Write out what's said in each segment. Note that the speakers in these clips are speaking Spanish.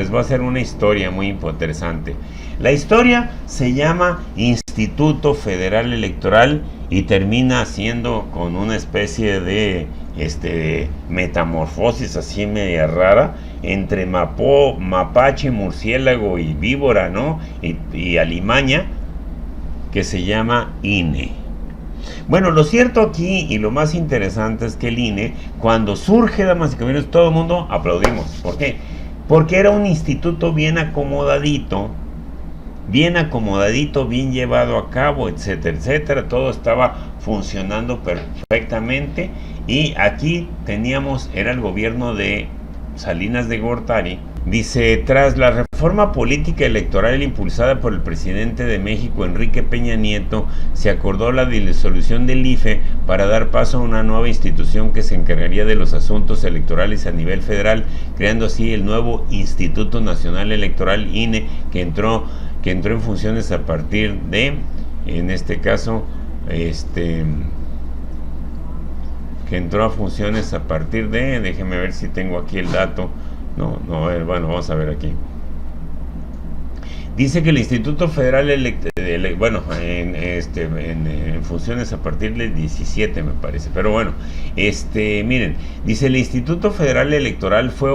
les voy a hacer una historia muy interesante. La historia se llama Instituto Federal Electoral y termina siendo con una especie de metamorfosis así media rara entre mapache, murciélago y víbora, ¿no? Y alimaña, que se llama INE. Bueno, lo cierto aquí y lo más interesante es que el INE, cuando surge, damas y caballeros, todo el mundo aplaudimos. ¿Por qué? Porque era un instituto bien acomodadito, bien llevado a cabo, etcétera, etcétera. Todo estaba funcionando perfectamente. Y aquí teníamos, era el gobierno de Salinas de Gortari. Dice, tras la reforma política electoral impulsada por el presidente de México, Enrique Peña Nieto, se acordó la disolución del IFE para dar paso a una nueva institución que se encargaría de los asuntos electorales a nivel federal, creando así el nuevo Instituto Nacional Electoral, INE, que entró en funciones a partir de, en este caso, que entró a funciones a partir de, déjenme ver si tengo aquí el dato. No, bueno, vamos a ver aquí. Dice que el Instituto Federal en funciones a partir del 17 me parece, pero bueno, miren, dice el Instituto Federal Electoral fue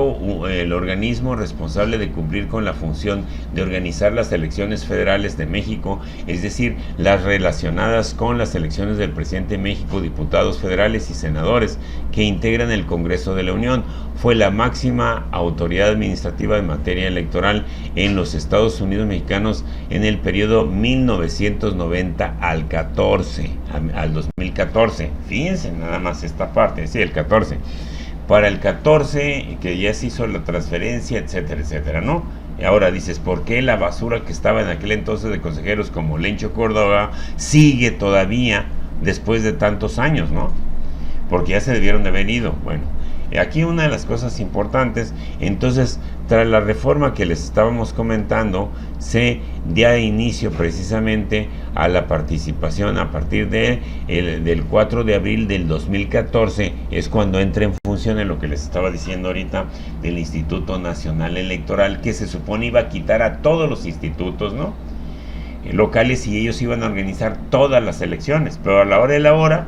el organismo responsable de cumplir con la función de organizar las elecciones federales de México, es decir, las relacionadas con las elecciones del presidente de México, diputados federales y senadores que integran el Congreso de la Unión. Fue la máxima autoridad administrativa en materia electoral en los Estados Unidos mexicanos en el periodo 1990 al 2014. Fíjense nada más esta parte, sí, el 14. Para el 14, que ya se hizo la transferencia, etcétera, etcétera, ¿no? Y ahora dices, ¿por qué la basura que estaba en aquel entonces de consejeros como Lencho Córdoba sigue todavía después de tantos años, ¿no? Porque ya se debieron de haber ido. Bueno, aquí una de las cosas importantes, entonces, tras la reforma que les estábamos comentando, se da inicio precisamente a la participación a partir del 4 de abril del 2014, es cuando entra en función en lo que les estaba diciendo ahorita del Instituto Nacional Electoral, que se supone iba a quitar a todos los institutos, ¿no? Locales, y ellos iban a organizar todas las elecciones, pero a la hora de la hora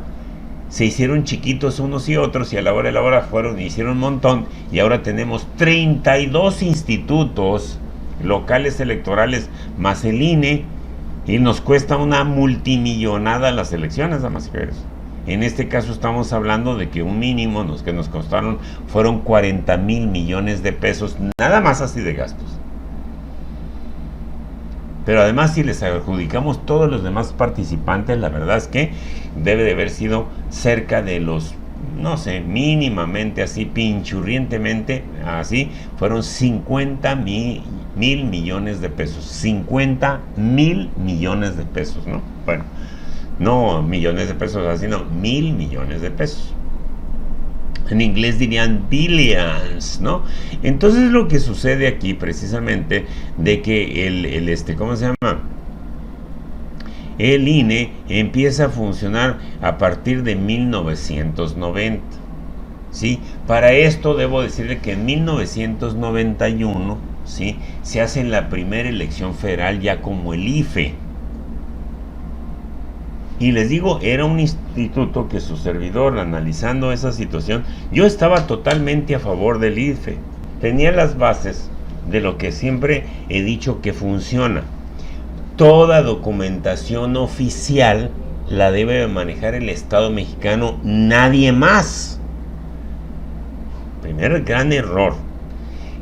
se hicieron chiquitos unos y otros, y a la hora de la hora hicieron un montón, y ahora tenemos 32 institutos locales electorales más el INE, y nos cuesta una multimillonada las elecciones, damas y caballeros. En este caso estamos hablando de que un mínimo que nos costaron fueron 40,000 millones de pesos, nada más así de gastos. Pero además, si les adjudicamos todos los demás participantes, la verdad es que debe de haber sido cerca de los, no sé, mínimamente así, pinchurrientemente, así, fueron 50,000 millones de pesos. 50,000 millones de pesos, ¿no? Bueno, no millones de pesos así, no, 1,000 millones de pesos. En inglés dirían billions, ¿no? Entonces lo que sucede aquí precisamente de que ¿cómo se llama? El INE empieza a funcionar a partir de 1990, ¿sí? Para esto debo decirle que en 1991, ¿sí?, se hace la primera elección federal ya como el IFE. Y les digo, era un instituto que su servidor, analizando esa situación, yo estaba totalmente a favor del IFE. Tenía las bases de lo que siempre he dicho que funciona. Toda documentación oficial la debe manejar el Estado mexicano, nadie más. Primer gran error.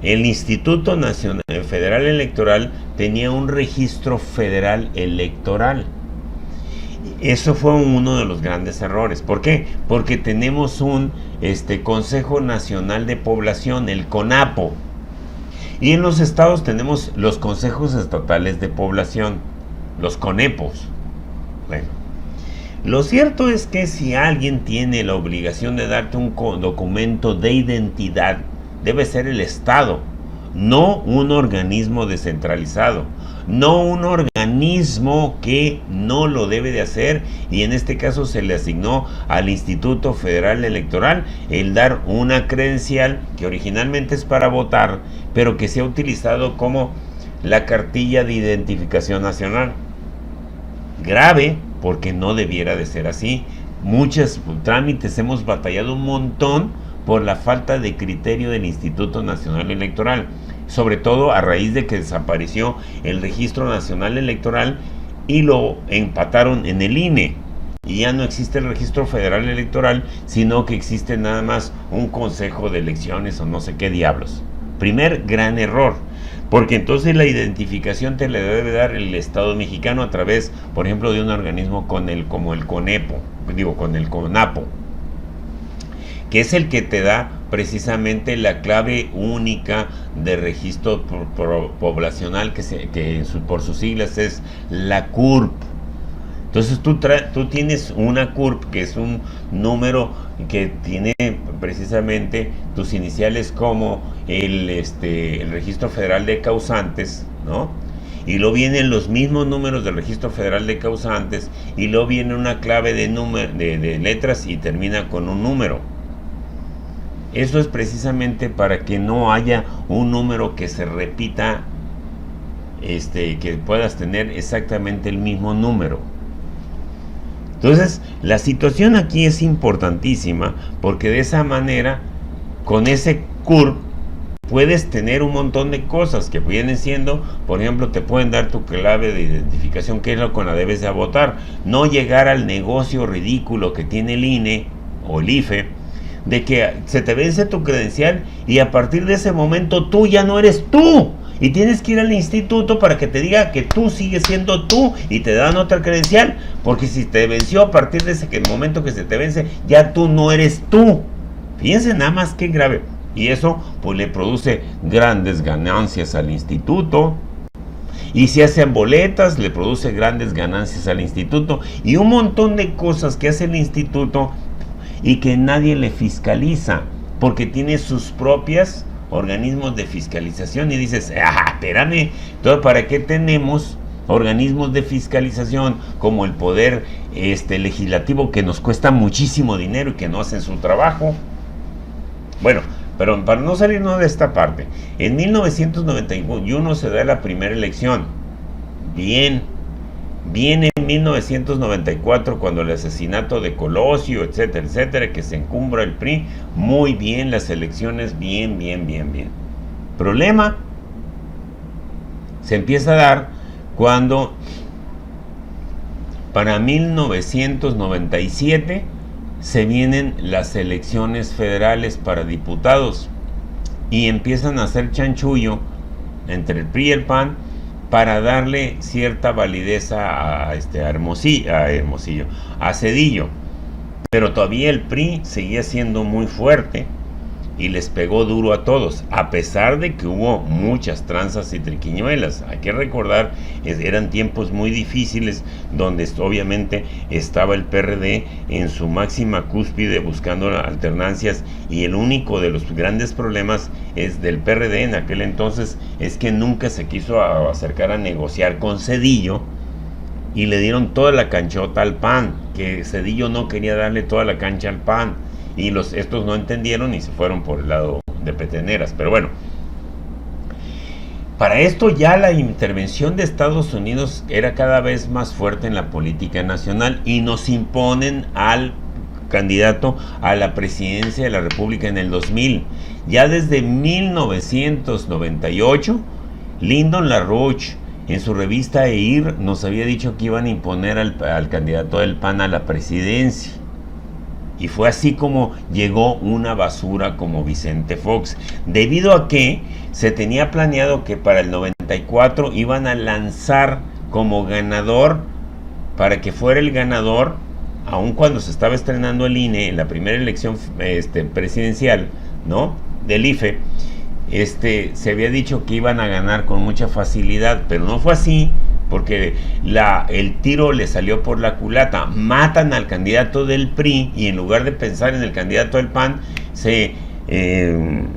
El Instituto Nacional Federal Electoral tenía un registro federal electoral. Eso fue uno de los grandes errores. ¿Por qué? Porque tenemos un Consejo Nacional de Población, el CONAPO. Y en los estados tenemos los consejos estatales de población, los CONEPOS. Bueno, lo cierto es que si alguien tiene la obligación de darte un documento de identidad, debe ser el Estado. no un organismo descentralizado, no un organismo que no lo debe de hacer, y en este caso se le asignó al Instituto Federal Electoral el dar una credencial que originalmente es para votar, pero que se ha utilizado como la cartilla de identificación nacional. Grave, porque no debiera de ser así. Muchos trámites hemos batallado un montón por la falta de criterio del Instituto Nacional Electoral, sobre todo a raíz de que desapareció el Registro Nacional Electoral y lo empataron en el INE, y ya no existe el Registro Federal Electoral, sino que existe nada más un Consejo de Elecciones o no sé qué diablos. Primer gran error, porque entonces la identificación te la debe dar el Estado mexicano a través, por ejemplo, de un organismo como el CONEPO, con el CONAPO, que es el que te da precisamente la clave única de registro poblacional, que por sus siglas es la CURP. Entonces tú tienes una CURP, que es un número que tiene precisamente tus iniciales como el Registro Federal de Causantes, ¿no? Y luego vienen los mismos números del Registro Federal de Causantes, y luego viene una clave de letras y termina con un número. Eso es precisamente para que no haya un número que se repita, que puedas tener exactamente el mismo número. Entonces, la situación aquí es importantísima, porque de esa manera, con ese CURP, puedes tener un montón de cosas que vienen siendo, por ejemplo, te pueden dar tu clave de identificación, que es lo con la debes de votar. No llegar al negocio ridículo que tiene el INE o el IFE, de que se te vence tu credencial y a partir de ese momento tú ya no eres tú. Y tienes que ir al instituto para que te diga que tú sigues siendo tú y te dan otra credencial, porque si te venció a partir de ese momento que se te vence, ya tú no eres tú. Fíjense nada más qué grave. Y eso pues le produce grandes ganancias al instituto. Y si hacen boletas, le produce grandes ganancias al instituto. Y un montón de cosas que hace el instituto y que nadie le fiscaliza, porque tiene sus propias organismos de fiscalización. Y dices, espérame, entonces ¿para qué tenemos organismos de fiscalización como el poder legislativo, que nos cuesta muchísimo dinero y que no hacen su trabajo? Bueno, pero para no salirnos de esta parte, en 1991 se da la primera elección. Viene en 1994, cuando el asesinato de Colosio, etcétera, etcétera, que se encumbra el PRI. Muy bien las elecciones, bien. Problema se empieza a dar cuando para 1997 se vienen las elecciones federales para diputados y empiezan a hacer chanchullo entre el PRI y el PAN para darle cierta validez a Hermosillo, a Zedillo. Pero todavía el PRI seguía siendo muy fuerte y les pegó duro a todos, a pesar de que hubo muchas tranzas y triquiñuelas. Hay que recordar, eran tiempos muy difíciles, donde obviamente estaba el PRD en su máxima cúspide buscando alternancias, y el único de los grandes problemas es del PRD en aquel entonces es que nunca se quiso acercar a negociar con Zedillo, y le dieron toda la canchota al PAN, que Zedillo no quería darle toda la cancha al PAN, y estos no entendieron y se fueron por el lado de peteneras. Pero bueno, para esto ya la intervención de Estados Unidos era cada vez más fuerte en la política nacional, y nos imponen al candidato a la presidencia de la República en el 2000. Ya desde 1998, Lyndon LaRouche, en su revista EIR, nos había dicho que iban a imponer al candidato del PAN a la presidencia. Y fue así como llegó una basura como Vicente Fox, debido a que se tenía planeado que para el 94 iban a lanzar como ganador, para que fuera el ganador, aun cuando se estaba estrenando el INE en la primera elección presidencial, ¿no?, del IFE. Se había dicho que iban a ganar con mucha facilidad, pero no fue así, porque el tiro le salió por la culata. Matan al candidato del PRI y en lugar de pensar en el candidato del PAN, se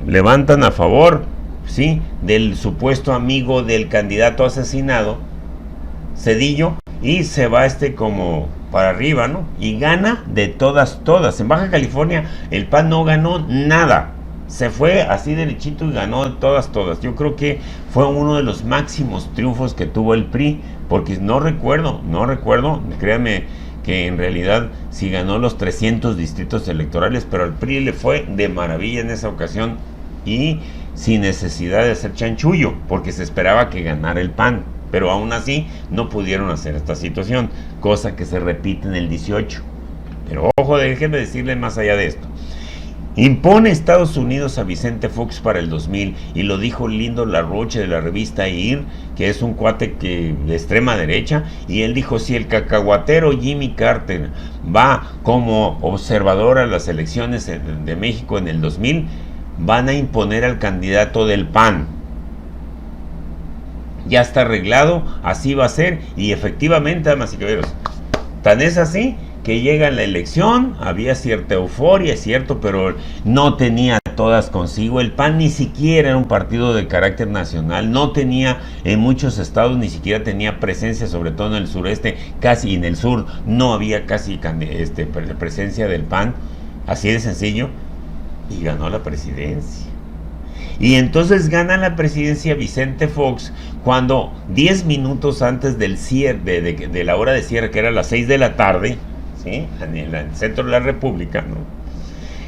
levantan a favor. ¿sí?, del supuesto amigo del candidato asesinado, Zedillo, y se va como para arriba, ¿no? Y gana de todas. En Baja California el PAN no ganó nada. Se fue así derechito y ganó de todas. Yo creo que fue uno de los máximos triunfos que tuvo el PRI, porque no recuerdo, créanme que en realidad sí ganó los 300 distritos electorales, pero al PRI le fue de maravilla en esa ocasión y sin necesidad de hacer chanchullo, porque se esperaba que ganara el PAN. Pero aún así no pudieron hacer esta situación, cosa que se repite en el 18. Pero ojo, déjenme decirle más allá de esto. Impone Estados Unidos a Vicente Fox para el 2000, y lo dijo Lindo Larroche de la revista IR, que es un cuate de extrema derecha, y él dijo: si el cacahuatero Jimmy Carter va como observador a las elecciones de México en el 2000, van a imponer al candidato del PAN. Ya está arreglado, así va a ser, y efectivamente, damas y caballeros, tan es así que llega la elección, había cierta euforia, es cierto, pero no tenía todas consigo. El PAN ni siquiera era un partido de carácter nacional, no tenía en muchos estados, ni siquiera tenía presencia, sobre todo en el sureste, casi en el sur no había casi presencia del PAN, así de sencillo, y ganó la presidencia. Y entonces gana la presidencia Vicente Fox cuando 10 minutos antes del cierre, de la hora de cierre, que era las 6 de la tarde, ¿sí?, en el centro de la República, ¿no?,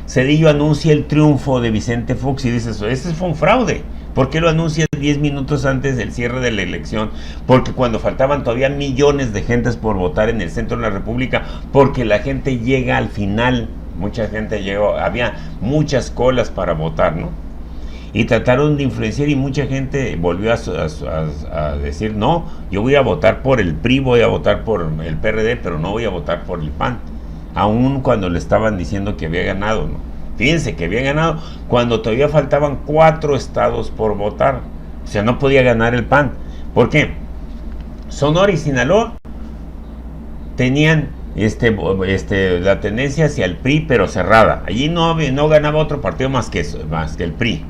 Zedillo anuncia el triunfo de Vicente Fox y dice: ese fue un fraude. ¿Por qué lo anuncia 10 minutos antes del cierre de la elección? Porque cuando faltaban todavía millones de gentes por votar en el centro de la República, porque la gente llega al final, mucha gente llegó, había muchas colas para votar, ¿no? Y trataron de influenciar, y mucha gente volvió a decir: no, yo voy a votar por el PRI, voy a votar por el PRD, pero no voy a votar por el PAN, aun cuando le estaban diciendo que había ganado, ¿no? Fíjense que había ganado cuando todavía faltaban 4 estados por votar. O sea, no podía ganar el PAN. ¿Por qué? Sonora y Sinaloa tenían la tendencia hacia el PRI, pero cerrada. Allí no ganaba otro partido más que el PRI.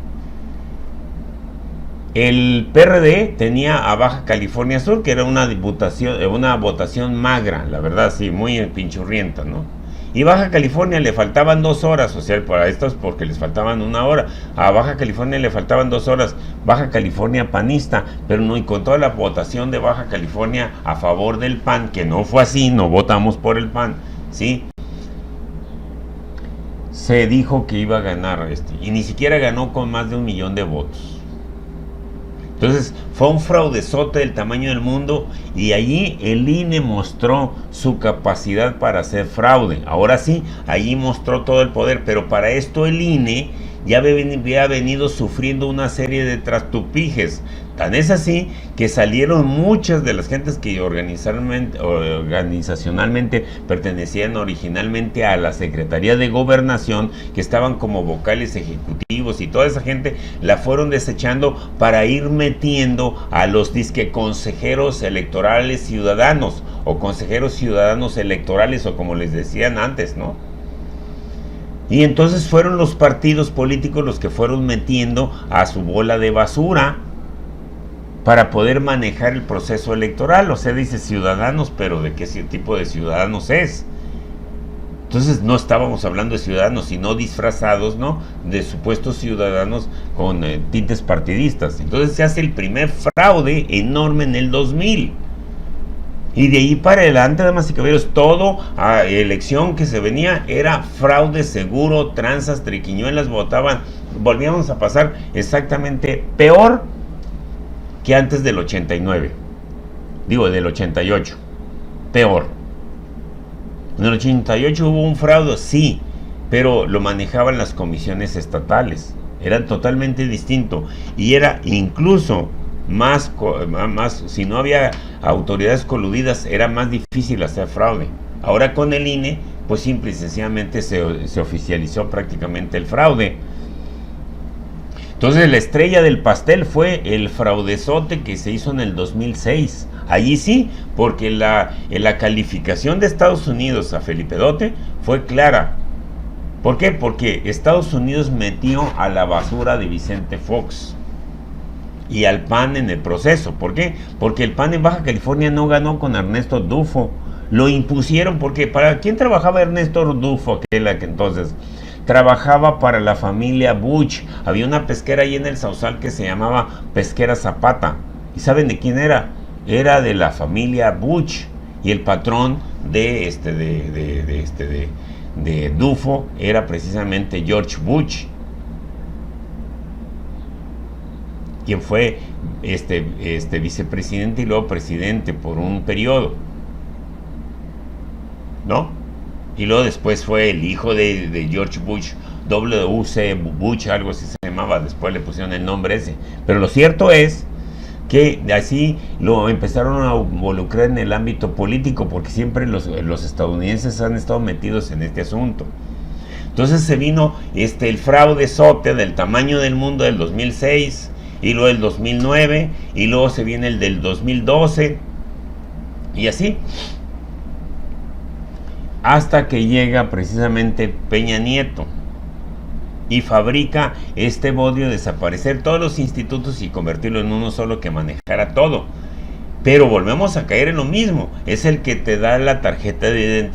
El PRD tenía a Baja California Sur, que era una votación magra, la verdad, sí, muy pinchurrienta, ¿no? Y Baja California le faltaban 2 horas, o sea, para estos porque les faltaban 1 hora. A Baja California le faltaban 2 horas. Baja California panista, pero no, y con toda la votación de Baja California a favor del PAN, que no fue así, no votamos por el PAN, ¿sí? Se dijo que iba a ganar y ni siquiera ganó con más de 1 millón de votos. Entonces fue un fraudezote del tamaño del mundo, y allí el INE mostró su capacidad para hacer fraude. Ahora sí, allí mostró todo el poder, pero para esto el INE ya había venido sufriendo una serie de trastupijes. Tan es así que salieron muchas de las gentes que organizacionalmente pertenecían originalmente a la Secretaría de Gobernación, que estaban como vocales ejecutivos, y toda esa gente la fueron desechando para ir metiendo a los disque consejeros electorales ciudadanos, o consejeros ciudadanos electorales, o como les decían antes, ¿no? Y entonces fueron los partidos políticos los que fueron metiendo a su bola de basura para poder manejar el proceso electoral. O sea, dice ciudadanos, pero ¿de qué tipo de ciudadanos es? Entonces no estábamos hablando de ciudadanos, sino disfrazados, ¿no?, de supuestos ciudadanos con tintes partidistas. Entonces se hace el primer fraude enorme en el 2000. Y de ahí para adelante, damas y caballeros, todo elección que se venía era fraude seguro, tranzas, triquiñuelas, volvíamos a pasar exactamente peor que antes del 89. Digo, del 88. Peor. En el 88 hubo un fraude, sí, pero lo manejaban las comisiones estatales. Era totalmente distinto. Y era incluso más, si no había autoridades coludidas, era más difícil hacer fraude. Ahora con el INE, pues simple y sencillamente se oficializó prácticamente el fraude. Entonces la estrella del pastel fue el fraudezote que se hizo en el 2006. Allí sí, porque la calificación de Estados Unidos a Felipe Dote fue clara. ¿Por qué? Porque Estados Unidos metió a la basura de Vicente Fox. y al PAN en el proceso. ¿Por qué? Porque el PAN en Baja California no ganó con Ernesto Dufo. Lo impusieron porque ¿para quién trabajaba Ernesto Dufo aquel entonces? Trabajaba para la familia Buch. Había una pesquera ahí en el Sausal que se llamaba Pesquera Zapata. ¿Y saben de quién era? Era de la familia Buch. Y el patrón de Dufo era precisamente George Bush, quien fue vicepresidente y luego presidente por un periodo, ¿no? Y luego después fue el hijo de George Bush, W.C. Bush, algo así se llamaba, después le pusieron el nombre ese. Pero lo cierto es que así lo empezaron a involucrar en el ámbito político, porque siempre los estadounidenses han estado metidos en este asunto. Entonces se vino el fraude SOTE del tamaño del mundo del 2006, y luego el 2009, y luego se viene el del 2012, y así, hasta que llega precisamente Peña Nieto y fabrica este modo de desaparecer todos los institutos y convertirlo en uno solo que manejara todo. Pero volvemos a caer en lo mismo. Es el que te da la tarjeta de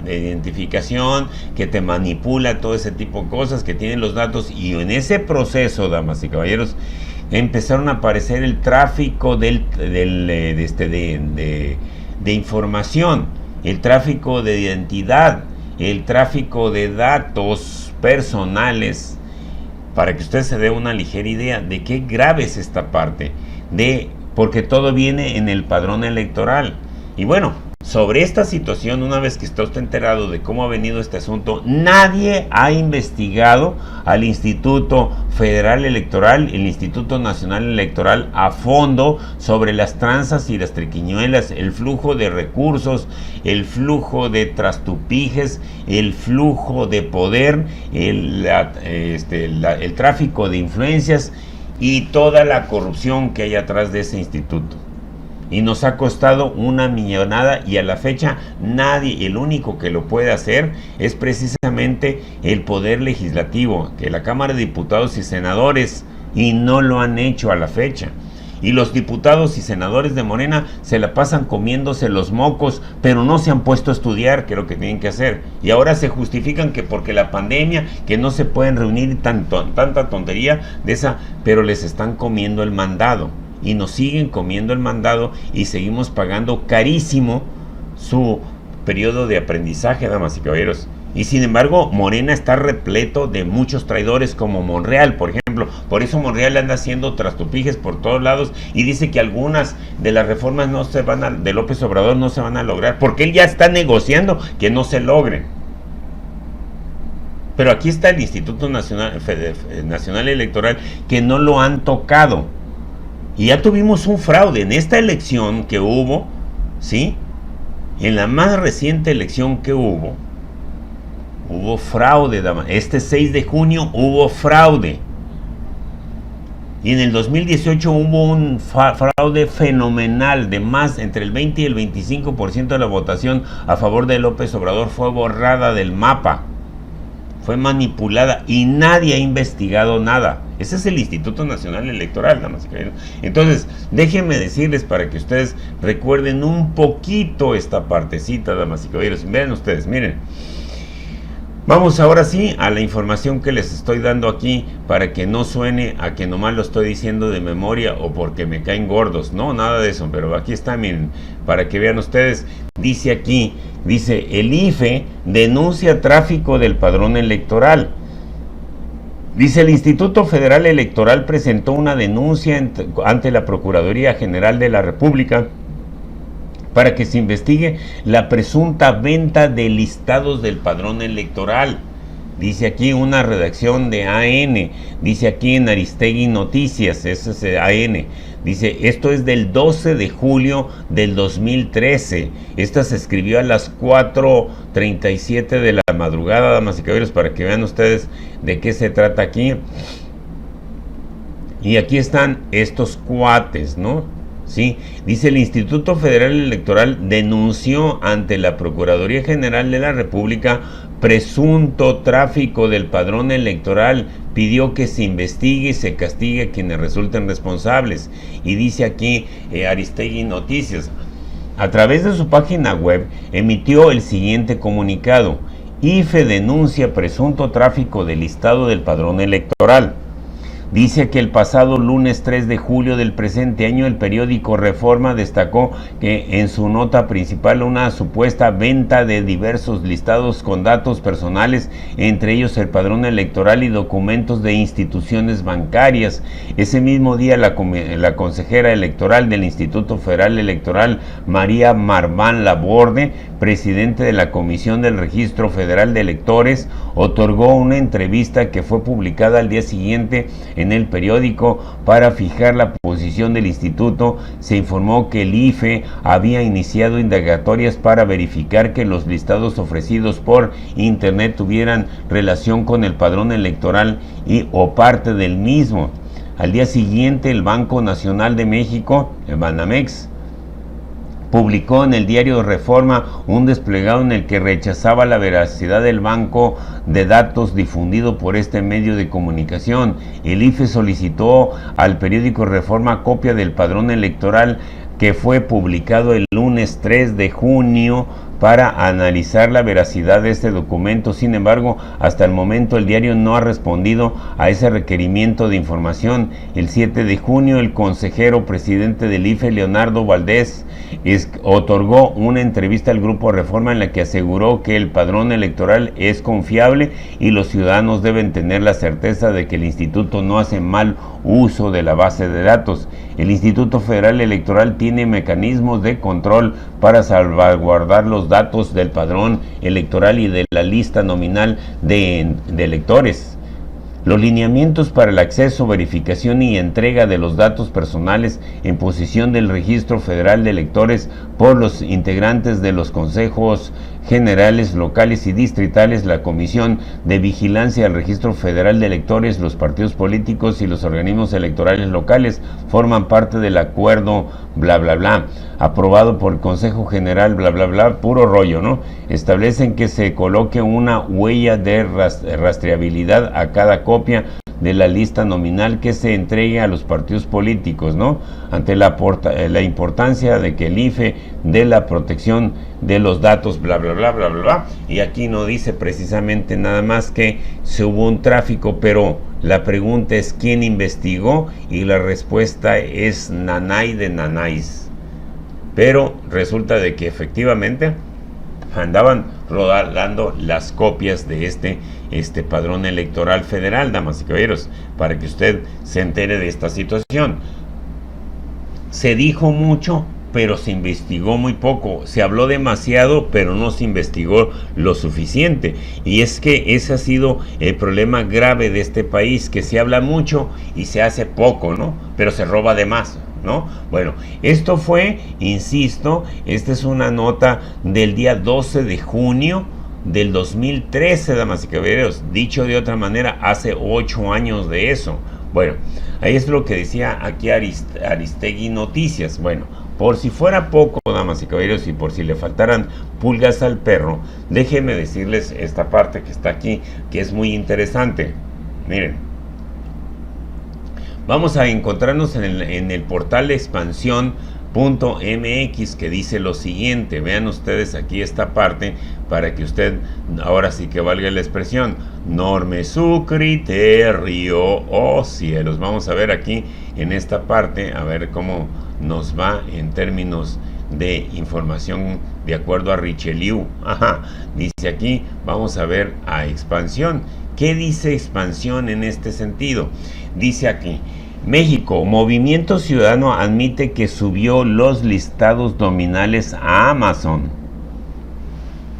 identificación, que te manipula todo ese tipo de cosas, que tiene los datos. Y en ese proceso, damas y caballeros, empezaron a aparecer el tráfico de información, el tráfico de identidad, el tráfico de datos personales, para que usted se dé una ligera idea de qué grave es esta parte, porque todo viene en el padrón electoral. Y bueno, sobre esta situación, una vez que está usted enterado de cómo ha venido este asunto, nadie ha investigado al Instituto Federal Electoral, el Instituto Nacional Electoral, a fondo sobre las tranzas y las triquiñuelas, el flujo de recursos, el flujo de trastupijes, el flujo de poder, el tráfico de influencias y toda la corrupción que hay atrás de ese instituto. Y nos ha costado una millonada, y a la fecha nadie, el único que lo puede hacer es precisamente el Poder Legislativo, que la Cámara de Diputados y Senadores, y no lo han hecho a la fecha. Y los diputados y senadores de Morena se la pasan comiéndose los mocos, pero no se han puesto a estudiar qué es lo que tienen que hacer. Y ahora se justifican que porque la pandemia, que no se pueden reunir, tanta tontería de esa, pero les están comiendo el mandado. Y nos siguen comiendo el mandado y seguimos pagando carísimo su periodo de aprendizaje, damas y caballeros. Y sin embargo, Morena está repleto de muchos traidores, como Monreal, por ejemplo. Por eso Monreal anda haciendo trastupijes por todos lados y dice que algunas de las reformas de López Obrador no se van a lograr, porque él ya está negociando que no se logren. Pero aquí está el Instituto Nacional Electoral, que no lo han tocado. Y ya tuvimos un fraude en esta elección que hubo, ¿sí? En la más reciente elección que hubo fraude. Este 6 de junio hubo fraude. Y en el 2018 hubo un fraude fenomenal de más, entre el 20 y el 25% de la votación a favor de López Obrador fue borrada del mapa. Fue manipulada y nadie ha investigado nada. Ese es el Instituto Nacional Electoral, nada más. Entonces, déjenme decirles para que ustedes recuerden un poquito esta partecita, damas y caballeros. Vean ustedes, miren. Vamos ahora sí a la información que les estoy dando aquí, para que no suene a que nomás lo estoy diciendo de memoria o porque me caen gordos. No, nada de eso, pero aquí está, miren, para que vean ustedes. Dice aquí, el IFE denuncia tráfico del padrón electoral. Dice, el Instituto Federal Electoral presentó una denuncia ante la Procuraduría General de la República para que se investigue la presunta venta de listados del padrón electoral. Dice aquí una redacción de AN, dice aquí en Aristegui Noticias, eso es AN. Dice, esto es del 12 de julio del 2013. Esta se escribió a las 4:37 de la madrugada, damas y caballeros, para que vean ustedes de qué se trata aquí. Y aquí están estos cuates, ¿no? Sí, dice, el Instituto Federal Electoral denunció ante la Procuraduría General de la República presunto tráfico del padrón electoral, pidió que se investigue y se castigue a quienes resulten responsables. Y dice aquí Aristegui Noticias, a través de su página web, emitió el siguiente comunicado: IFE denuncia presunto tráfico del listado del padrón electoral. Dice que el pasado lunes 3 de julio del presente año el periódico Reforma destacó que en su nota principal una supuesta venta de diversos listados con datos personales, entre ellos el padrón electoral y documentos de instituciones bancarias. Ese mismo día la consejera electoral del Instituto Federal Electoral, María Marván Laborde, presidente de la Comisión del Registro Federal de Electores, otorgó una entrevista que fue publicada al día siguiente en el periódico. Para fijar la posición del instituto, se informó que el IFE había iniciado indagatorias para verificar que los listados ofrecidos por internet tuvieran relación con el padrón electoral o parte del mismo. Al día siguiente, el Banco Nacional de México, el Banamex, publicó en el diario Reforma un desplegado en el que rechazaba la veracidad del banco de datos difundido por este medio de comunicación. El IFE solicitó al periódico Reforma copia del padrón electoral que fue publicado el lunes 3 de junio para analizar la veracidad de este documento. Sin embargo, hasta el momento el diario no ha respondido a ese requerimiento de información. El 7 de junio, el consejero presidente del IFE, Leonardo Valdés, otorgó una entrevista al Grupo Reforma en la que aseguró que el padrón electoral es confiable y los ciudadanos deben tener la certeza de que el instituto no hace mal uso de la base de datos. El Instituto Federal Electoral tiene mecanismos de control para salvaguardar los datos del padrón electoral y de la lista nominal de electores. Los lineamientos para el acceso, verificación y entrega de los datos personales en posesión del Registro Federal de Electores por los integrantes de los consejos generales, locales y distritales, la Comisión de Vigilancia al Registro Federal de Electores, los partidos políticos y los organismos electorales locales forman parte del acuerdo bla bla bla, aprobado por el Consejo General bla bla bla, puro rollo, ¿no? Establecen que se coloque una huella de rastreabilidad a cada copia de la lista nominal que se entregue a los partidos políticos, ¿no? Ante la importancia de que el IFE dé la protección de los datos, bla, bla, bla, bla, bla, bla. Y aquí no dice precisamente nada más que se hubo un tráfico, pero la pregunta es ¿quién investigó? Y la respuesta es nanay de nanáis. Pero resulta de que efectivamente andaban rodando las copias de este padrón electoral federal, damas y caballeros, para que usted se entere de esta situación. Se dijo mucho, pero se investigó muy poco. Se habló demasiado, pero no se investigó lo suficiente. Y es que ese ha sido el problema grave de este país, que se habla mucho y se hace poco, ¿no? Pero se roba de más, ¿no? Bueno, esto fue, insisto, esta es una nota del día 12 de junio del 2013, damas y caballeros. Dicho de otra manera, hace 8 años de eso. Bueno, ahí es lo que decía aquí Aristegui Noticias. Bueno, por si fuera poco, damas y caballeros, y por si le faltaran pulgas al perro, déjenme decirles esta parte que está aquí, que es muy interesante. Miren, vamos a encontrarnos en el portal expansión.mx, que dice lo siguiente. Vean ustedes aquí esta parte para que usted, ahora sí que valga la expresión, norme su criterio, oh cielos. Vamos a ver aquí en esta parte, a ver cómo nos va en términos de información de acuerdo a Richelieu. Ajá, dice aquí, vamos a ver a Expansión. ¿Qué dice Expansión en este sentido? Dice aquí: México, Movimiento Ciudadano admite que subió los listados nominales a Amazon.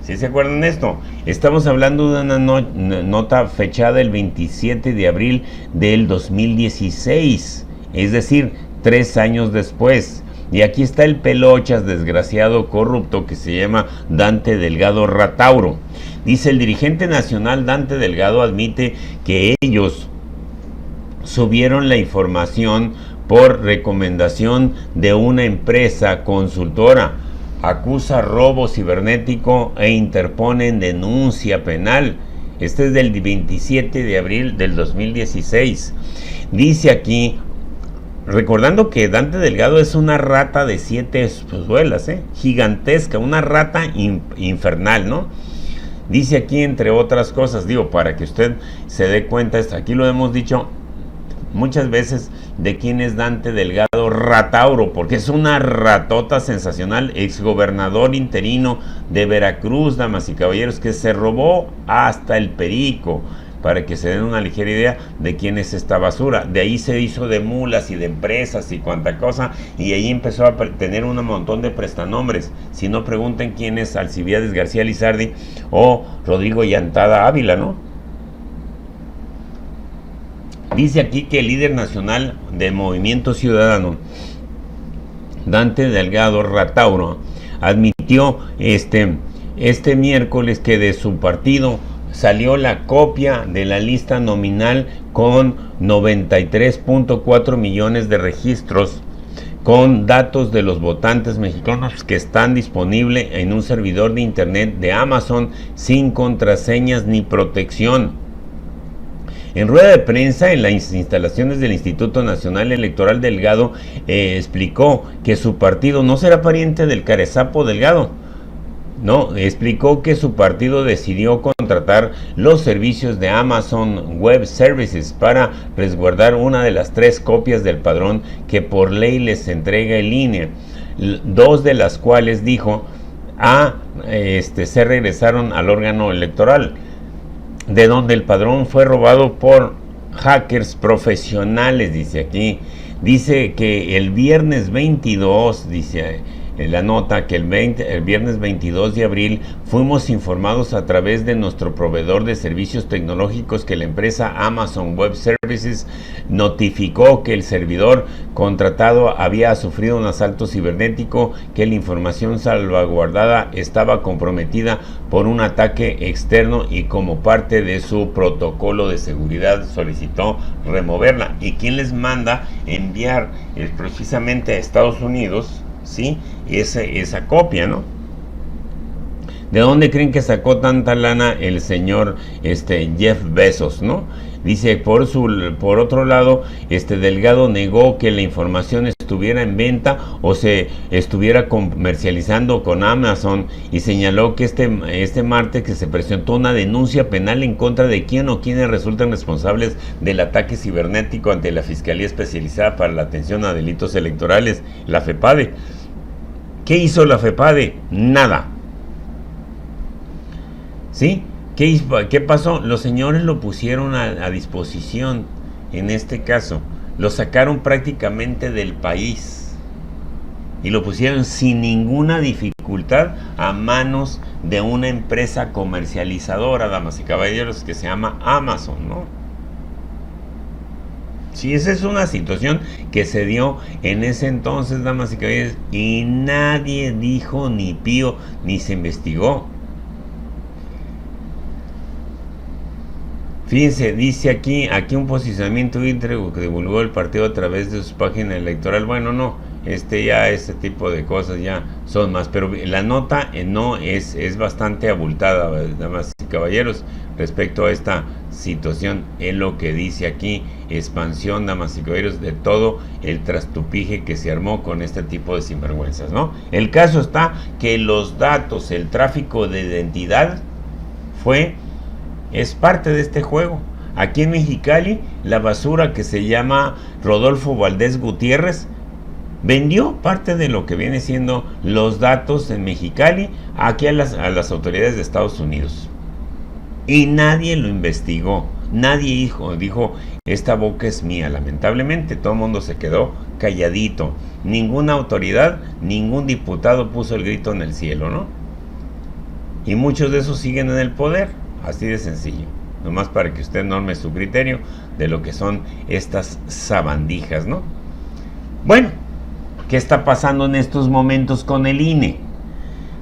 ¿Sí se acuerdan de esto? Estamos hablando de una nota fechada el 27 de abril del 2016, es decir, 3 años después. Y aquí está el pelochas desgraciado corrupto que se llama Dante Delgado Ratauro. Dice: el dirigente nacional Dante Delgado admite que ellos subieron la información por recomendación de una empresa consultora. acusa robo cibernético e interponen denuncia penal. Este es del 27 de abril del 2016. Dice aquí, recordando que Dante Delgado es una rata de 7 suelas, gigantesca, una rata infernal, ¿no? Dice aquí, entre otras cosas, digo, para que usted se dé cuenta, aquí lo hemos dicho muchas veces, de quién es Dante Delgado Ratauro, porque es una ratota sensacional, exgobernador interino de Veracruz, damas y caballeros, que se robó hasta el perico, para que se den una ligera idea de quién es esta basura. De ahí se hizo de mulas y de empresas y cuanta cosa, y ahí empezó a tener un montón de prestanombres. Si no, pregunten quién es Alcibiades García Lizardi o Rodrigo Llantada Ávila, ¿no? Dice aquí que el líder nacional de Movimiento Ciudadano, Dante Delgado Ratauro, admitió este miércoles que de su partido salió la copia de la lista nominal con 93.4 millones de registros con datos de los votantes mexicanos que están disponibles en un servidor de internet de Amazon sin contraseñas ni protección. En rueda de prensa en las instalaciones del Instituto Nacional Electoral, Delgado explicó que su partido no será pariente del Carezapo Delgado. No, explicó que su partido decidió contratar los servicios de Amazon Web Services para resguardar una de las 3 copias del padrón que por ley les entrega el INE, 2 de las cuales, dijo, se regresaron al órgano electoral, de donde el padrón fue robado por hackers profesionales, dice aquí. Dice que el viernes 22, dice en la nota, que el viernes 22 de abril fuimos informados a través de nuestro proveedor de servicios tecnológicos que la empresa Amazon Web Services notificó que el servidor contratado había sufrido un asalto cibernético, que la información salvaguardada estaba comprometida por un ataque externo y como parte de su protocolo de seguridad solicitó removerla. ¿Y quién les manda enviar precisamente a Estados Unidos, sí, esa copia, ¿no? ¿De dónde creen que sacó tanta lana el señor Jeff Bezos, no? Dice, por otro lado, Delgado negó que la información estuviera en venta o se estuviera comercializando con Amazon y señaló que este martes que se presentó una denuncia penal en contra de quién o quienes resultan responsables del ataque cibernético ante la Fiscalía Especializada para la Atención a Delitos Electorales, la FEPADE. ¿Qué hizo la FEPADE? Nada. ¿Sí? ¿Qué pasó? Los señores lo pusieron a disposición, en este caso. Lo sacaron prácticamente del país. Y lo pusieron sin ninguna dificultad a manos de una empresa comercializadora, damas y caballeros, que se llama Amazon, ¿no? Sí, esa es una situación que se dio en ese entonces, damas y caballeros, y nadie dijo ni pío, ni se investigó. Fíjense, dice aquí un posicionamiento íntegro que divulgó el partido a través de su página electoral. Bueno, no, este tipo de cosas ya son más, pero la nota no es bastante abultada, damas y caballeros, respecto a esta situación. Es lo que dice aquí, expansión, damas y caballeros, de todo el trastupije que se armó con este tipo de sinvergüenzas, ¿no? El caso está que los datos, el tráfico de identidad es parte de este juego. Aquí en Mexicali, la basura que se llama Rodolfo Valdés Gutiérrez vendió parte de lo que viene siendo los datos en Mexicali aquí a las autoridades de Estados Unidos. Y nadie lo investigó. Nadie dijo, esta boca es mía. Lamentablemente, todo el mundo se quedó calladito. Ninguna autoridad, ningún diputado puso el grito en el cielo, ¿no? Y muchos de esos siguen en el poder. Así de sencillo, nomás para que usted norme su criterio de lo que son estas sabandijas, ¿no? Bueno, ¿qué está pasando en estos momentos con el INE?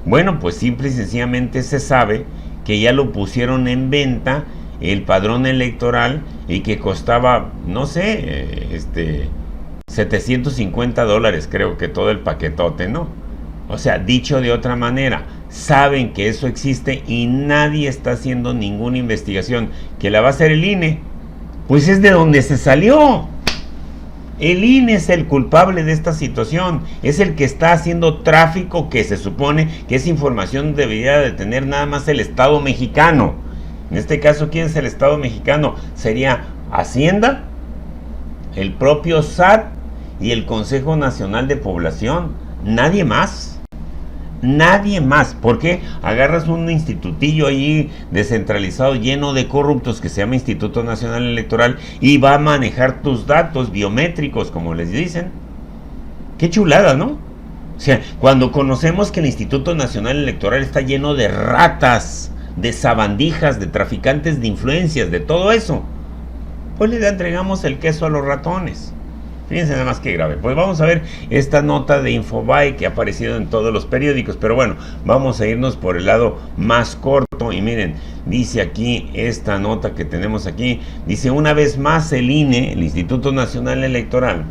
Bueno, pues simple y sencillamente se sabe que ya lo pusieron en venta el padrón electoral y que costaba, no sé, $750, creo que todo el paquetote, ¿no? O sea, dicho de otra manera, saben que eso existe y nadie está haciendo ninguna investigación. ¿Que la va a hacer el INE? Pues es de donde se salió. El INE es el culpable de esta situación, es el que está haciendo tráfico que se supone que esa información debería de tener nada más el Estado mexicano. En este caso, ¿quién es el Estado mexicano? Sería Hacienda, el propio SAT y el Consejo Nacional de Población. Nadie más. Nadie más. ¿Por qué? Agarras un institutillo ahí descentralizado lleno de corruptos que se llama Instituto Nacional Electoral y va a manejar tus datos biométricos, como les dicen. Qué chulada, ¿no? O sea, cuando conocemos que el Instituto Nacional Electoral está lleno de ratas, de sabandijas, de traficantes de influencias, de todo eso, pues le entregamos el queso a los ratones. Fíjense nada más que grave. Pues vamos a ver esta nota de Infobae que ha aparecido en todos los periódicos. Pero bueno, vamos a irnos por el lado más corto. Y miren, dice aquí esta nota que tenemos aquí. Dice, una vez más el INE, el Instituto Nacional Electoral,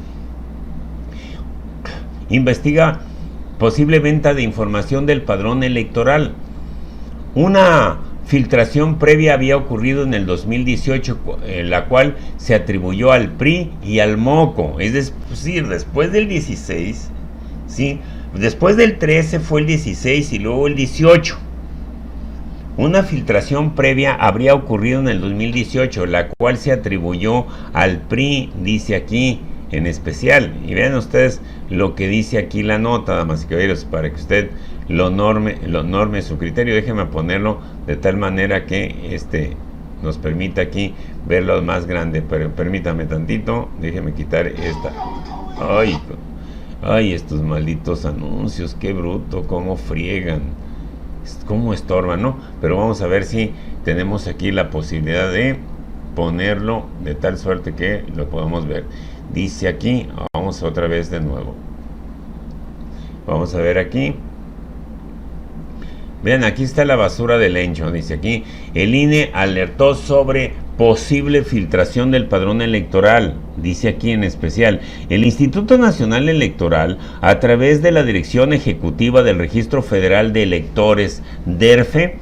investiga posible venta de información del padrón electoral. Una filtración previa había ocurrido en el 2018, la cual se atribuyó al PRI y al MOCO, es decir, después del 16, ¿sí? Después del 13 fue el 16 y luego el 18. Una filtración previa habría ocurrido en el 2018, la cual se atribuyó al PRI, dice aquí en especial. Y vean ustedes lo que dice aquí la nota, damas y caballeros, para que usted lo norme su criterio. Déjeme ponerlo de tal manera que nos permita aquí verlo más grande, pero permítame tantito, déjeme quitar esta. Ay, estos malditos anuncios, qué bruto, cómo friegan, cómo estorban, ¿no? Pero vamos a ver si tenemos aquí la posibilidad de ponerlo de tal suerte que lo podamos ver. Dice aquí, vamos otra vez de nuevo. Vamos a ver aquí. Vean, aquí está la basura del Lencho. Dice aquí, el INE alertó sobre posible filtración del padrón electoral. Dice aquí en especial, el Instituto Nacional Electoral, a través de la Dirección Ejecutiva del Registro Federal de Electores, DERFE,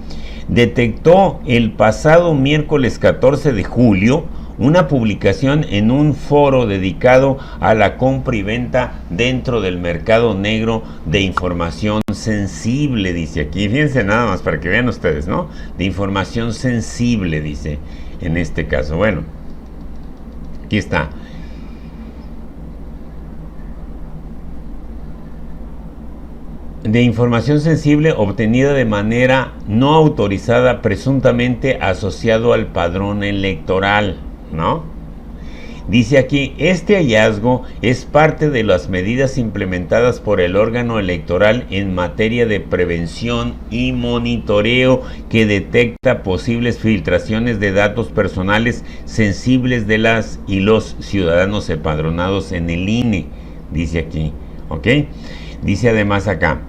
detectó el pasado miércoles 14 de julio una publicación en un foro dedicado a la compra y venta dentro del mercado negro de información sensible, dice aquí. Fíjense nada más para que vean ustedes, ¿no? De información sensible, dice en este caso. Bueno, aquí está. De información sensible obtenida de manera no autorizada, presuntamente asociado al padrón electoral, ¿no? Dice aquí, este hallazgo es parte de las medidas implementadas por el órgano electoral en materia de prevención y monitoreo que detecta posibles filtraciones de datos personales sensibles de las y los ciudadanos empadronados en el INE, dice aquí, ¿ok? Dice además acá,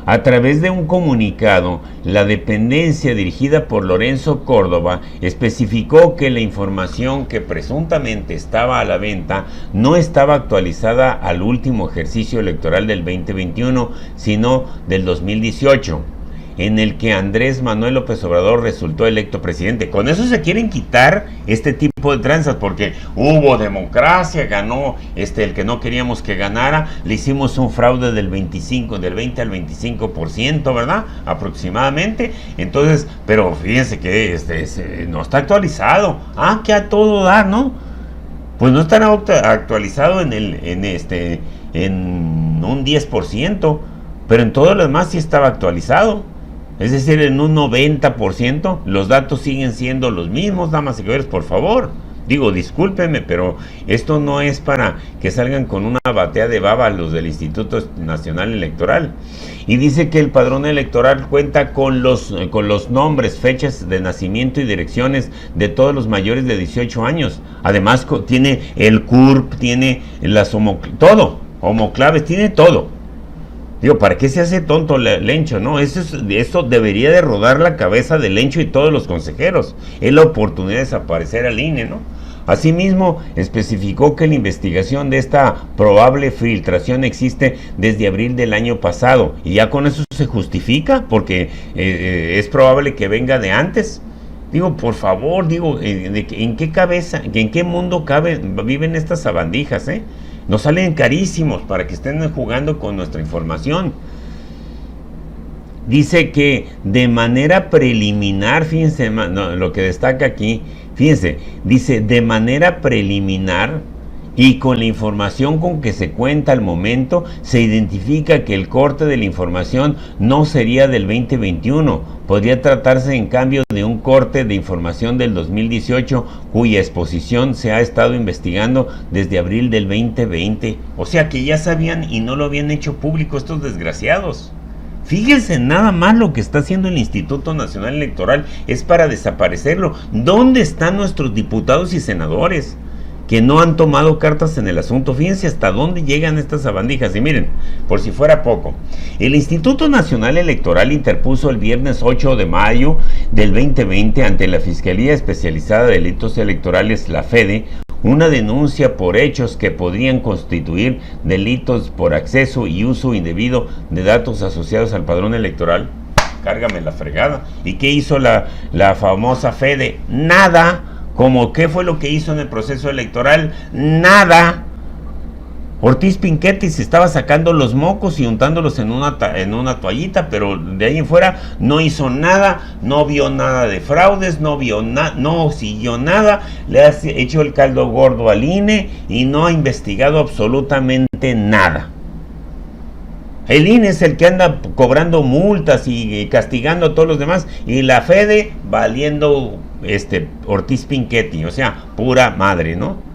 a través de un comunicado, la dependencia dirigida por Lorenzo Córdoba especificó que la información que presuntamente estaba a la venta no estaba actualizada al último ejercicio electoral del 2021, sino del 2018, en el que Andrés Manuel López Obrador resultó electo presidente. Con eso se quieren quitar este tipo de tranzas, porque hubo democracia, ganó el que no queríamos que ganara, le hicimos un fraude del 20 al 25%, ¿verdad? Aproximadamente. Entonces, pero fíjense que no está actualizado. Que a todo dar, ¿no? Pues no está actualizado en un 10%, pero en todo lo demás sí estaba actualizado. Es decir, en un 90%, los datos siguen siendo los mismos, damas y caballeros, por favor. Digo, discúlpenme, pero esto no es para que salgan con una batea de baba los del Instituto Nacional Electoral. Y dice que el padrón electoral cuenta con los nombres, fechas de nacimiento y direcciones de todos los mayores de 18 años. Además, tiene el CURP, tiene las homoclaves, tiene todo. Digo, ¿para qué se hace tonto Lencho, no? Esto debería de rodar la cabeza de Lencho y todos los consejeros. Es la oportunidad de desaparecer al INE, ¿no? Asimismo, especificó que la investigación de esta probable filtración existe desde abril del año pasado, y ya con eso se justifica, porque es probable que venga de antes. Digo, por favor, digo, ¿en qué cabeza, en qué mundo viven estas sabandijas, Nos salen carísimos para que estén jugando con nuestra información. Dice que de manera preliminar, fíjense lo que destaca aquí, fíjense, dice de manera preliminar y con la información con que se cuenta al momento, se identifica que el corte de la información no sería del 2021, podría tratarse en cambio de un corte de información del 2018, cuya exposición se ha estado investigando desde abril del 2020. O sea que ya sabían y no lo habían hecho público estos desgraciados. Fíjense nada más lo que está haciendo el Instituto Nacional Electoral, es para desaparecerlo. ¿Dónde están nuestros diputados y senadores que no han tomado cartas en el asunto? Fíjense hasta dónde llegan estas sabandijas. Y miren, por si fuera poco, el Instituto Nacional Electoral interpuso el viernes 8 de mayo del 2020 ante la Fiscalía Especializada de Delitos Electorales, la FEDE, una denuncia por hechos que podrían constituir delitos por acceso y uso indebido de datos asociados al padrón electoral. Cárgame la fregada. ¿Y qué hizo la famosa FEDE? Nada. ¿Cómo qué fue lo que hizo en el proceso electoral? Nada. Ortiz Pinchetti se estaba sacando los mocos y untándolos en una toallita, pero de ahí en fuera no hizo nada, no vio nada de fraudes, no siguió nada, le ha hecho el caldo gordo al INE y no ha investigado absolutamente nada. El INE es el que anda cobrando multas y castigando a todos los demás, y la FEDE valiendo Ortiz Pinchetti, o sea, pura madre, ¿no?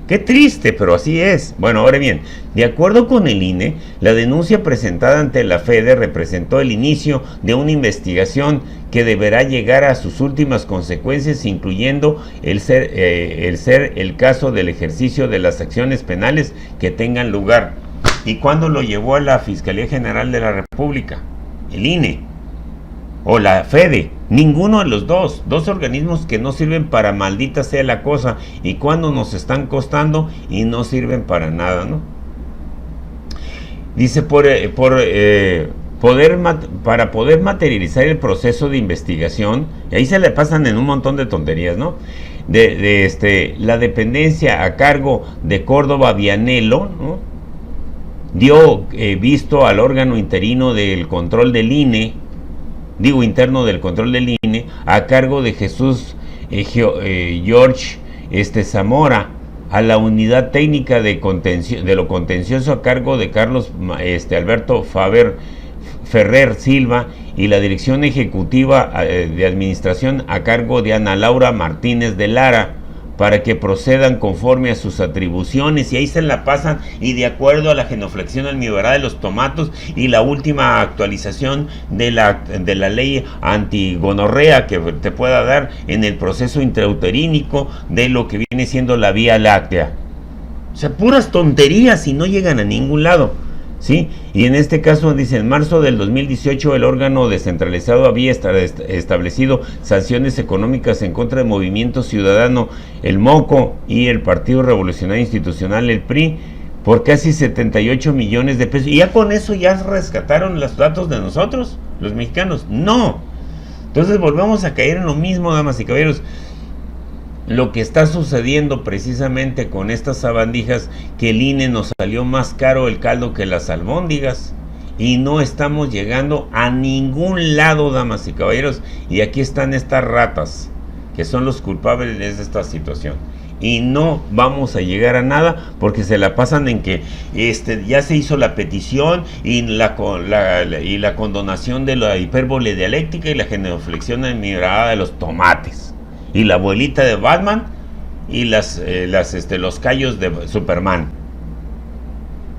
Qué triste, pero así es. Bueno, ahora bien, de acuerdo con el INE, la denuncia presentada ante la FEDE representó el inicio de una investigación que deberá llegar a sus últimas consecuencias, incluyendo el ser el caso del ejercicio de las acciones penales que tengan lugar. ¿Y cuándo lo llevó a la Fiscalía General de la República? El INE o la FEDE. Ninguno de los dos organismos que no sirven para maldita sea la cosa, y cuando nos están costando y no sirven para nada, ¿no? Dice para poder materializar el proceso de investigación, y ahí se le pasan en un montón de tonterías, ¿no? La dependencia a cargo de Córdoba Vianello, ¿no?, dio visto al órgano interino del control del INE, interno del control del INE, a cargo de George Zamora, a la unidad técnica de lo contencioso a cargo de Carlos Alberto Ferrer Silva, y la dirección ejecutiva de administración a cargo de Ana Laura Martínez de Lara, para que procedan conforme a sus atribuciones. Y ahí se la pasan, y de acuerdo a la genuflexión almibarada de los tomatos y la última actualización de la ley antigonorrea que te pueda dar en el proceso intrauterínico de lo que viene siendo la Vía Láctea. O sea, puras tonterías y no llegan a ningún lado, ¿sí? Y en este caso dice, en marzo del 2018 el órgano descentralizado había establecido sanciones económicas en contra del Movimiento Ciudadano, el MOCO, y el Partido Revolucionario Institucional, el PRI, por casi 78 millones de pesos. ¿Y ya con eso ya rescataron los datos de nosotros, los mexicanos? No. Entonces volvemos a caer en lo mismo, damas y caballeros. Lo que está sucediendo precisamente con estas sabandijas, que el INE nos salió más caro el caldo que las albóndigas, y no estamos llegando a ningún lado, damas y caballeros, y aquí están estas ratas que son los culpables de esta situación, y no vamos a llegar a nada porque se la pasan en que ya se hizo la petición y la condonación de la hipérbole dialéctica y la genuflexión admirada de los tomates, y la abuelita de Batman y los callos de Superman.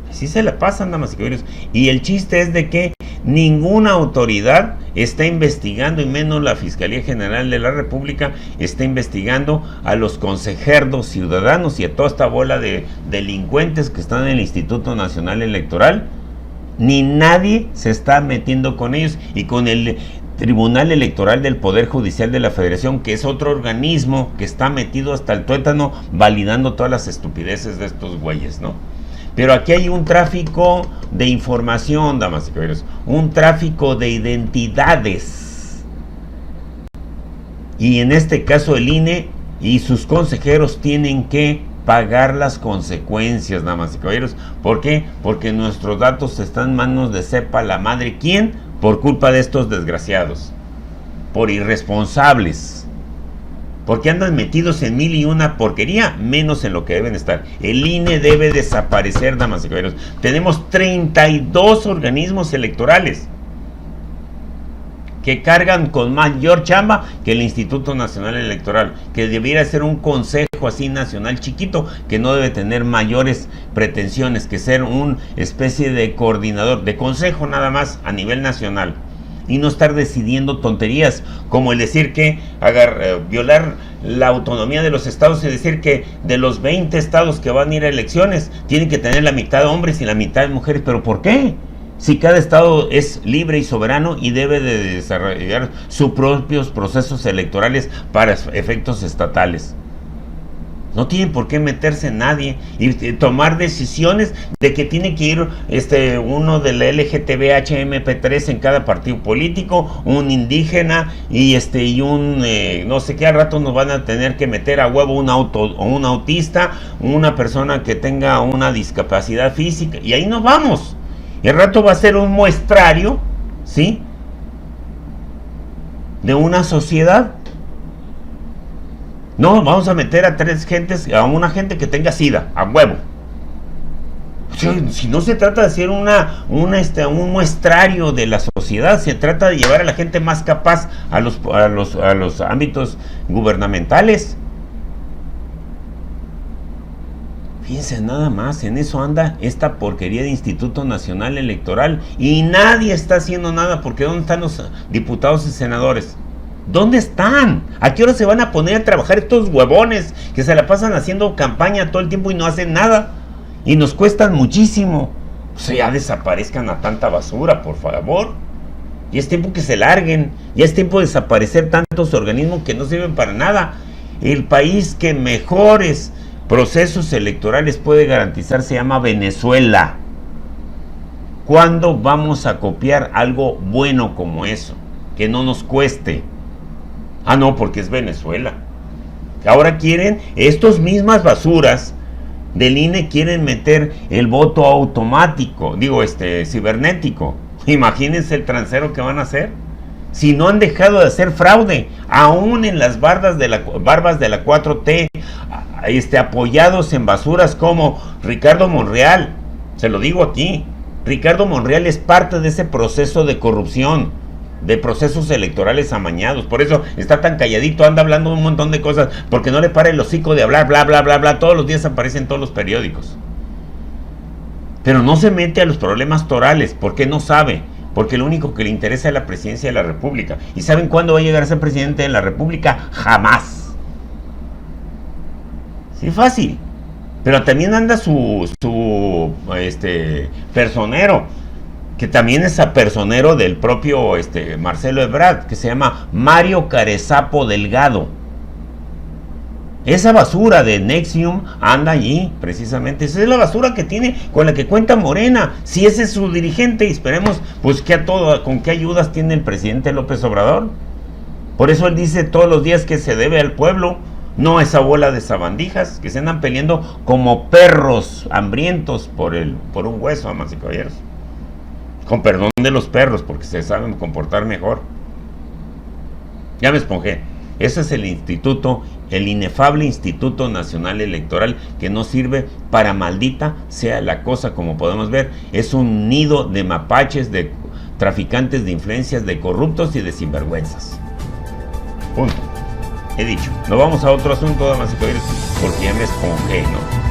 Así se la pasan, damas y caballeros. Y el chiste es de que ninguna autoridad está investigando, y menos la Fiscalía General de la República está investigando a los consejerdos ciudadanos y a toda esta bola de delincuentes que están en el Instituto Nacional Electoral. Ni nadie se está metiendo con ellos, y con el Tribunal Electoral del Poder Judicial de la Federación, que es otro organismo que está metido hasta el tuétano validando todas las estupideces de estos güeyes, ¿no? Pero aquí hay un tráfico de información, damas y caballeros, un tráfico de identidades. Y en este caso el INE y sus consejeros tienen que pagar las consecuencias, damas y caballeros. ¿Por qué? Porque nuestros datos están en manos de sepa la madre quién, por culpa de estos desgraciados, por irresponsables. Porque andan metidos en mil y una porquería, menos en lo que deben estar. El INE debe desaparecer, damas y caballeros. Tenemos 32 organismos electorales que cargan con mayor chamba que el Instituto Nacional Electoral, que debiera ser un consejo así nacional chiquito, que no debe tener mayores pretensiones que ser una especie de coordinador, de consejo nada más a nivel nacional. Y no estar decidiendo tonterías como el decir que violar la autonomía de los estados y decir que de los 20 estados que van a ir a elecciones tienen que tener la mitad hombres y la mitad mujeres. ¿Pero por qué? Si cada estado es libre y soberano y debe de desarrollar sus propios procesos electorales para efectos estatales. No tiene por qué meterse nadie y tomar decisiones de que tiene que ir uno de la LGTB-HMP3 en cada partido político, un indígena y un no sé qué. Al rato nos van a tener que meter a huevo un autista, una persona que tenga una discapacidad física, y ahí nos vamos. Y al rato va a ser un muestrario, ¿sí?, de una sociedad. No, vamos a meter a una gente que tenga SIDA, a huevo. O sea, si no se trata de hacer un muestrario de la sociedad, se trata de llevar a la gente más capaz a los ámbitos gubernamentales. Fíjense nada más, en eso anda esta porquería de Instituto Nacional Electoral y nadie está haciendo nada, porque ¿dónde están los diputados y senadores? ¿Dónde están? ¿A qué hora se van a poner a trabajar estos huevones que se la pasan haciendo campaña todo el tiempo y no hacen nada? Y nos cuestan muchísimo. O sea, ya desaparezcan a tanta basura, por favor. Y es tiempo que se larguen. Ya es tiempo de desaparecer tantos organismos que no sirven para nada. El país que mejores procesos electorales puede garantizar se llama Venezuela. ¿Cuándo vamos a copiar algo bueno como eso? Que no nos cueste. Ah, no, porque es Venezuela. Ahora quieren, estos mismas basuras del INE quieren meter el voto automático, cibernético. Imagínense el transero que van a hacer. Si no han dejado de hacer fraude, aún en las barbas de la 4T, apoyados en basuras como Ricardo Monreal. Se lo digo aquí, Ricardo Monreal es parte de ese proceso de corrupción, de procesos electorales amañados. Por eso está tan calladito, anda hablando un montón de cosas, porque no le para el hocico de hablar, bla, bla, bla, bla. Todos los días aparece en todos los periódicos. Pero no se mete a los problemas torales, porque no sabe, porque lo único que le interesa es la presidencia de la República. ¿Y saben cuándo va a llegar a ser presidente de la República? Jamás. Sí, fácil. Pero también anda su personero, que también es personero del propio Marcelo Ebrard, que se llama Mario Carezapo Delgado. Esa basura de Nexium anda allí, precisamente. Esa es la basura que tiene, con la que cuenta Morena. Si ese es su dirigente, y esperemos pues con qué ayudas tiene el presidente López Obrador. Por eso él dice todos los días que se debe al pueblo, no a esa bola de sabandijas que se andan peleando como perros hambrientos por un hueso, amas y caballeros. Con perdón de los perros, porque se saben comportar mejor. Ya me esponjé. Ese es el instituto, el inefable Instituto Nacional Electoral, que no sirve para maldita sea la cosa, como podemos ver. Es un nido de mapaches, de traficantes de influencias, de corruptos y de sinvergüenzas. Punto. He dicho. Nos vamos a otro asunto, damas y caballeros, porque ya me esponjé, ¿no?